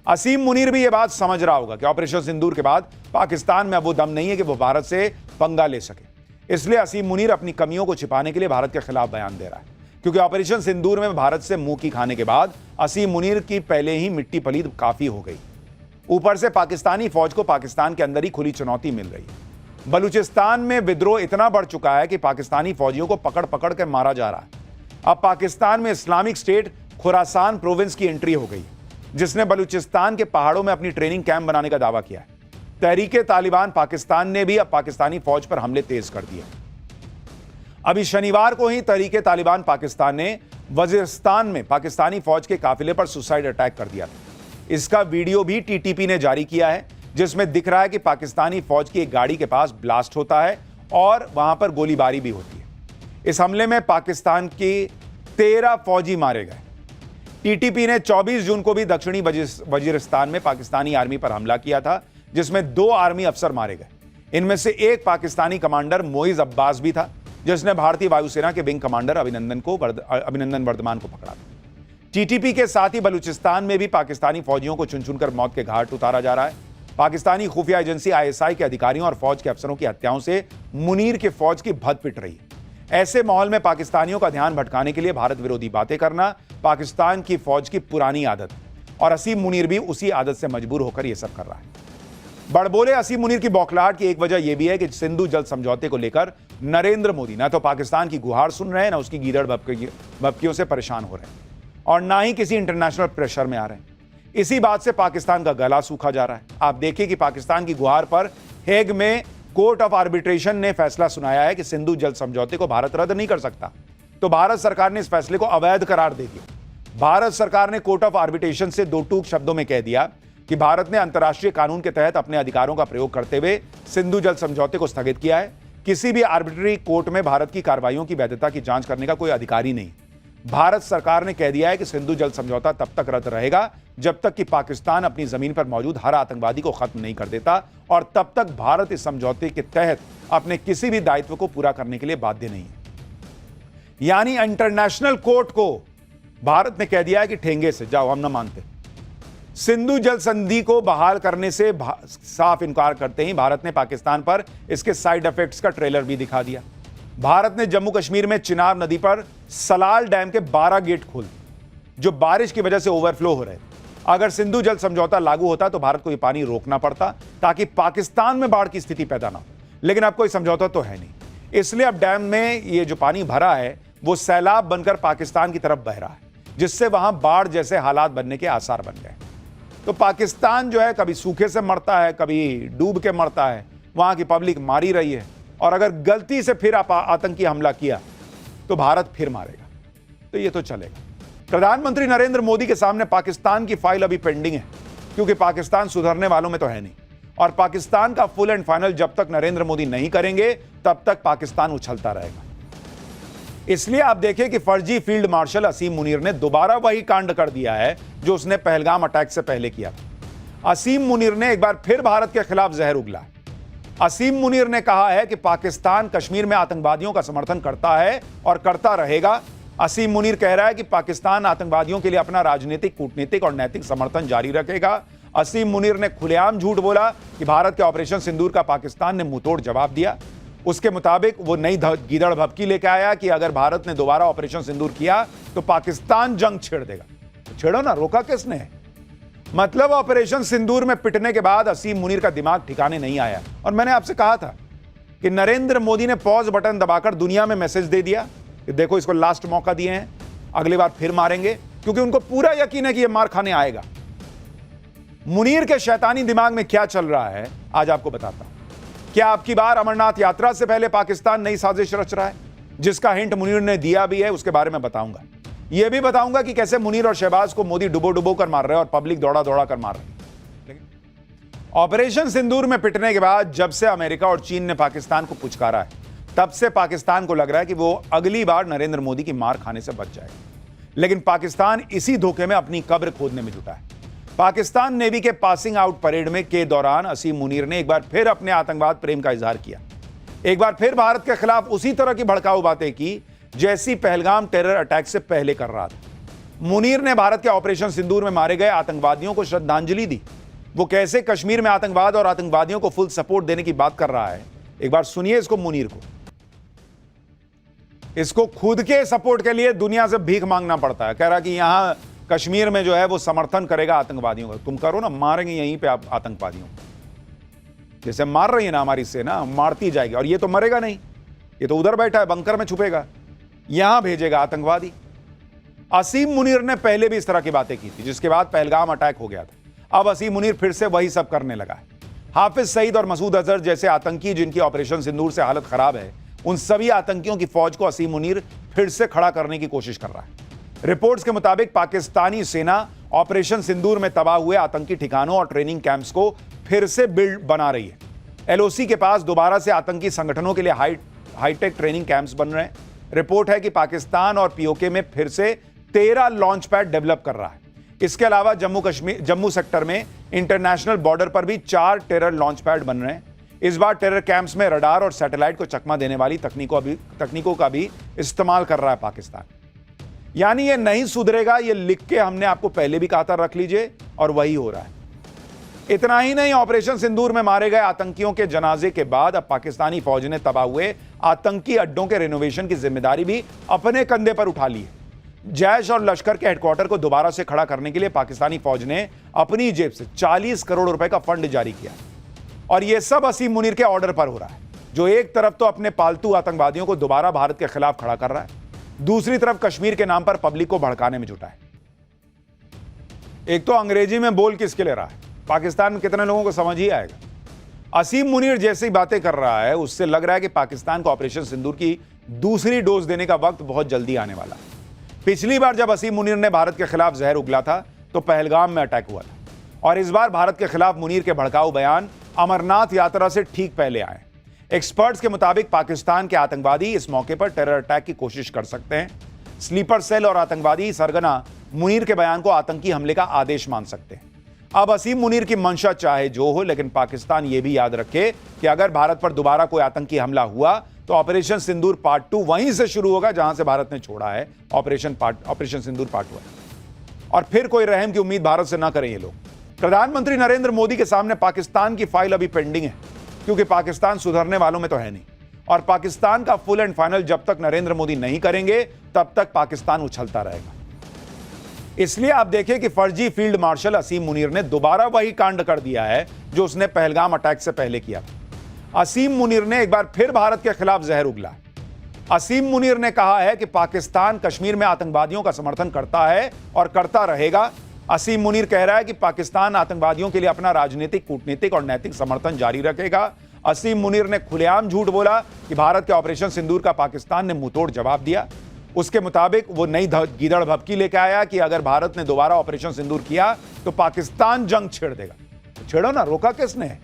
असीम मुनीर भी यह बात समझ रहा होगा कि ऑपरेशन सिंदूर के बाद पाकिस्तान में अब वो दम नहीं है कि वो भारत से पंगा ले सके। इसलिए असीम मुनीर अपनी कमियों को छिपाने के लिए भारत के खिलाफ बयान दे रहा है, क्योंकि ऑपरेशन सिंदूर में भारत से मुंह की खाने के बाद असीम मुनीर की पहले ही मिट्टी पलीद काफी हो गई। ऊपर से पाकिस्तानी फौज को पाकिस्तान के अंदर ही खुली चुनौती मिल रही है। बलूचिस्तान में विद्रोह इतना बढ़ चुका है कि पाकिस्तानी फौजियों को पकड़ पकड़ कर मारा जा रहा है। अब पाकिस्तान में इस्लामिक स्टेट खुरासान प्रोविंस की एंट्री हो गई, जिसने बलूचिस्तान के पहाड़ों में अपनी ट्रेनिंग कैंप बनाने का दावा किया है। तहरीके तालिबान पाकिस्तान ने भी अब पाकिस्तानी फौज पर हमले तेज कर दिए। अभी शनिवार को ही तहरीके तालिबान पाकिस्तान ने वजीरिस्तान में पाकिस्तानी फौज के काफिले पर सुसाइड अटैक कर दिया था। इसका वीडियो भी टीटीपी ने जारी किया है, जिसमें दिख रहा है कि पाकिस्तानी फौज की एक गाड़ी के पास ब्लास्ट होता है और वहां पर गोलीबारी भी होती है। इस हमले में पाकिस्तान के 13 फौजी मारे गए। टीटीपी ने 24 जून को भी दक्षिणी वजीरिस्तान में पाकिस्तानी आर्मी पर हमला किया था, जिसमें 2 आर्मी अफसर मारे गए। इनमें से एक पाकिस्तानी कमांडर मोइज अब्बास भी था, जिसने भारतीय वायुसेना के विंग कमांडर अभिनंदन वर्धमान को पकड़ा था। टीटीपी के साथ ही बलूचिस्तान में भी पाकिस्तानी फौजियों को चुन चुनकर मौत के घाट उतारा जा रहा है। पाकिस्तानी खुफिया एजेंसी आईएसआई के अधिकारियों और फौज के अफसरों की हत्याओं से मुनीर के फौज की भद पिट रही है। ऐसे माहौल में पाकिस्तानियों का ध्यान भटकाने के लिए भारत विरोधी बातें करना पाकिस्तान की फौज की पुरानी आदत है, और असीम मुनीर भी उसी आदत से मजबूर होकर यह सब कर रहा है। बड़बोले असीम मुनीर की बौखलाहट की एक वजह यह भी है कि सिंधु जल समझौते को लेकर नरेंद्र मोदी न तो पाकिस्तान की गुहार सुन रहे हैं, न उसकी गीदड़ भपकियों से परेशान हो रहे हैं, और ना ही किसी इंटरनेशनल प्रेशर में आ रहे हैं। इसी बात से पाकिस्तान का गला सूखा जा रहा है। आप देखिए कि पाकिस्तान की गुहार पर हेग में कोर्ट ऑफ आर्बिट्रेशन ने फैसला सुनाया है कि सिंधु जल समझौते को भारत रद्द नहीं कर सकता, तो भारत सरकार ने इस फैसले को अवैध करार दे दिया। भारत सरकार ने कोर्ट ऑफ आर्बिट्रेशन से 2 टूक शब्दों में कह दिया कि भारत ने अंतर्राष्ट्रीय कानून के तहत अपने अधिकारों का प्रयोग करते हुए सिंधु जल समझौते को स्थगित किया है। किसी भी आर्बिट्री कोर्ट में भारत की कार्रवाइयों की वैधता की जांच करने का कोई अधिकार ही नहीं। भारत सरकार ने कह दिया है कि सिंधु जल समझौता तब तक रद्द रहेगा जब तक कि पाकिस्तान अपनी जमीन पर मौजूद हर आतंकवादी को खत्म नहीं कर देता, और तब तक भारत इस समझौते के तहत अपने किसी भी दायित्व को पूरा करने के लिए बाध्य नहीं है। यानी इंटरनेशनल कोर्ट को भारत ने कह दिया है कि ठेंगे से जाओ, हम ना मानते। सिंधु जल संधि को बहाल करने से साफ इनकार करते ही भारत ने पाकिस्तान पर इसके साइड इफेक्ट्स का ट्रेलर भी दिखा दिया। भारत ने जम्मू कश्मीर में चिनाब नदी पर सलाल डैम के 12 गेट खोल दिए, जो बारिश की वजह से ओवरफ्लो हो रहे थे। अगर सिंधु जल समझौता लागू होता तो भारत को यह पानी रोकना पड़ता ताकि पाकिस्तान में बाढ़ की स्थिति पैदा ना हो, लेकिन अब कोई समझौता तो है नहीं। इसलिए अब डैम में ये जो पानी भरा है वो सैलाब बनकर पाकिस्तान की तरफ बह रहा है, जिससे वहां बाढ़ जैसे हालात बनने के आसार बन गए। तो पाकिस्तान जो है कभी सूखे से मरता है, कभी डूब के मरता है, वहां की पब्लिक मारी रही है, और अगर गलती से फिर आतंकी हमला किया तो भारत फिर मारेगा। तो ये तो चलेगा। प्रधानमंत्री नरेंद्र मोदी के सामने पाकिस्तान की फाइल अभी पेंडिंग है, क्योंकि पाकिस्तान सुधरने वालों में तो है नहीं, और पाकिस्तान का फुल एंड फाइनल जब तक नरेंद्र मोदी नहीं करेंगे तब तक पाकिस्तान उछलता रहेगा। इसलिए आप देखें कि फर्जी फील्ड मार्शल असीम मुनीर ने दोबारा वही कांड कर दिया है जो उसने पहलगाम अटैक से पहले किया था। असीम मुनीर ने एक बार फिर भारत के खिलाफ जहर उगला। असीम मुनीर ने कहा है कि पाकिस्तान कश्मीर में आतंकवादियों का समर्थन करता है और करता रहेगा। असीम मुनीर कह रहा है कि पाकिस्तान आतंकवादियों के लिए अपना राजनीतिक, कूटनीतिक और नैतिक समर्थन जारी रखेगा। असीम मुनीर ने खुलेआम झूठ बोला कि भारत के ऑपरेशन सिंदूर का पाकिस्तान ने मुंहतोड़ जवाब दिया। उसके मुताबिक वो नई गीदड़ भपकी लेकर आया कि अगर भारत ने दोबारा ऑपरेशन सिंदूर किया तो पाकिस्तान जंग छेड़ देगा। तो छेड़ो ना, रोका किसने है? मतलब ऑपरेशन सिंदूर में पिटने के बाद असीम मुनीर का दिमाग ठिकाने नहीं आया, और मैंने आपसे कहा था कि नरेंद्र मोदी ने पॉज बटन दबाकर दुनिया में मैसेज दे दिया कि देखो इसको लास्ट मौका दिए हैं, अगली बार फिर मारेंगे, क्योंकि उनको पूरा यकीन है कि यह मार खाने आएगा। मुनीर के शैतानी दिमाग में क्या चल रहा है आज आपको बताता हूं। क्या आपकी बार अमरनाथ यात्रा से पहले पाकिस्तान नई साजिश रच रहा है, जिसका हिंट मुनीर ने दिया भी है, उसके बारे में बताऊंगा। यह भी बताऊंगा कि कैसे मुनीर और शहबाज को मोदी डुबो डुबो कर मार रहे हैं और पब्लिक दौड़ा दौड़ा कर मार रहे हैं। ऑपरेशन सिंदूर में पिटने के बाद जब से अमेरिका और चीन ने पाकिस्तान को पुचकारा है, तब से पाकिस्तान को लग रहा है कि वो अगली बार नरेंद्र मोदी की मार खाने से बच जाएगा। लेकिन पाकिस्तान इसी धोखे में अपनी कब्र खोदने में जुटा है। पाकिस्तान नेवी के पासिंग आउट परेड में के दौरान असीम मुनीर ने एक बार फिर अपने आतंकवाद प्रेम का इजहार किया। एक बार फिर भारत के खिलाफ उसी तरह की भड़काऊ बातें की जैसी पहलगाम टेरर अटैक से पहले कर रहा था। मुनीर ने भारत के ऑपरेशन सिंदूर में मारे गए आतंकवादियों को श्रद्धांजलि दी। वो कैसे कश्मीर में आतंकवाद और आतंकवादियों को फुल सपोर्ट देने की बात कर रहा है, एक बार सुनिए इसको, मुनीर को। इसको खुद के सपोर्ट के लिए दुनिया से भीख मांगना पड़ता है। कह रहा कि यहां कश्मीर में जो है वो समर्थन करेगा आतंकवादियों का। तुम करो ना, मारेंगे यहीं पे आप आतंकवादियों को, जैसे मार रही है ना हमारी सेना, मारती जाएगी। और ये तो मरेगा नहीं, ये तो उधर बैठा है बंकर में छुपेगा, यहां भेजेगा आतंकवादी। असीम मुनीर ने पहले भी इस तरह की बातें की थी, जिसके बाद पहलगाम अटैक हो गया था। अब असीम मुनीर फिर से वही सब करने लगा है। हाफिज सईद और मसूद अजहर जैसे आतंकी जिनकी ऑपरेशन सिंदूर से हालत खराब है, उन सभी आतंकियों की फौज को असीम मुनीर फिर से खड़ा करने की कोशिश कर रहा है। रिपोर्ट्स के मुताबिक पाकिस्तानी सेना ऑपरेशन सिंदूर में तबाह हुए आतंकी ठिकानों और ट्रेनिंग कैंप्स को फिर से बिल्ड बना रही है। एलओसी के पास दोबारा से आतंकी संगठनों के लिए हाईटेक ट्रेनिंग कैंप्स बन रहे हैं। रिपोर्ट है कि पाकिस्तान और पीओके में फिर से 13 लॉन्च पैड डेवलप कर रहा है। इसके अलावा जम्मू सेक्टर में इंटरनेशनल बॉर्डर पर भी 4 टेरर लॉन्च पैड बन रहे हैं। इस बार टेरर कैंप्स में रडार और सैटेलाइट को चकमा देने वाली तकनीकों का भी इस्तेमाल कर रहा है पाकिस्तान। यानी ये नहीं सुधरेगा, ये लिख के हमने आपको पहले भी कहा था, रख लीजिए, और वही हो रहा है। इतना ही नहीं, ऑपरेशन सिंदूर में मारे गए आतंकियों के जनाजे के बाद अब पाकिस्तानी फौज ने तबाह हुए आतंकी अड्डों के रिनोवेशन की जिम्मेदारी भी अपने कंधे पर उठा ली है। जैश और लश्कर के हेडक्वार्टर को दोबारा से खड़ा करने के लिए पाकिस्तानी फौज ने अपनी जेब से 40 करोड़ रुपए का फंड जारी किया, और यह सब असीम मुनीर के ऑर्डर पर हो रहा है, जो एक तरफ तो अपने पालतू आतंकवादियों को दोबारा भारत के खिलाफ खड़ा कर रहा है, दूसरी तरफ कश्मीर के नाम पर पब्लिक को भड़काने में जुटा है। एक तो अंग्रेजी में बोल किसके ले रहा है, पाकिस्तान में कितने लोगों को समझ ही आएगा। असीम मुनीर जैसी बातें कर रहा है, उससे लग रहा है कि पाकिस्तान को ऑपरेशन सिंदूर की दूसरी डोज देने का वक्त बहुत जल्दी आने वाला है। पिछली बार जब असीम मुनीर ने भारत के खिलाफ जहर उगला था तो पहलगाम में अटैक हुआ था, और इस बार भारत के खिलाफ मुनीर के भड़काऊ बयान अमरनाथ यात्रा से ठीक पहले आए। एक्सपर्ट्स के मुताबिक पाकिस्तान के आतंकवादी इस मौके पर टेरर अटैक की कोशिश कर सकते हैं। स्लीपर सेल और आतंकवादी सरगना मुनीर के बयान को आतंकी हमले का आदेश मान सकते हैं। अब असीम मुनीर की मंशा चाहे जो हो, लेकिन पाकिस्तान यह भी याद रखे कि अगर भारत पर दोबारा कोई आतंकी हमला हुआ तो ऑपरेशन सिंदूर पार्ट 2 वहीं से शुरू होगा जहां से भारत ने छोड़ा है ऑपरेशन सिंदूर पार्ट 1। और फिर कोई रहम की उम्मीद भारत से ना करें ये लोग। प्रधानमंत्री नरेंद्र मोदी के सामने पाकिस्तान की फाइल अभी पेंडिंग है, क्योंकि पाकिस्तान सुधरने वालों में तो है नहीं, और पाकिस्तान का फुल एंड फाइनल जब तक नरेंद्र मोदी नहीं करेंगे तब तक पाकिस्तान उछलता रहेगा। इसलिए आप देखें कि फर्जी फील्ड मार्शल असीम मुनीर ने दोबारा वही कांड कर दिया है जो उसने पहलगाम अटैक से पहले किया था। असीम मुनीर ने एक बार फिर भारत के खिलाफ जहर उगला। असीम मुनीर ने कहा है कि पाकिस्तान कश्मीर में आतंकवादियों का समर्थन करता है और करता रहेगा। असीम मुनीर कह रहा है कि पाकिस्तान आतंकवादियों के लिए अपना राजनीतिक, कूटनीतिक और नैतिक समर्थन जारी रखेगा। असीम मुनीर ने खुलेआम झूठ बोला कि भारत के ऑपरेशन सिंदूर का पाकिस्तान ने मुंहतोड़ जवाब दिया। उसके मुताबिक वो नई गीदड़ भभकी लेके आया कि अगर भारत ने दोबारा ऑपरेशन सिंदूर किया तो पाकिस्तान जंग छेड़ देगा। तो छेड़ो ना, रोका किसने है?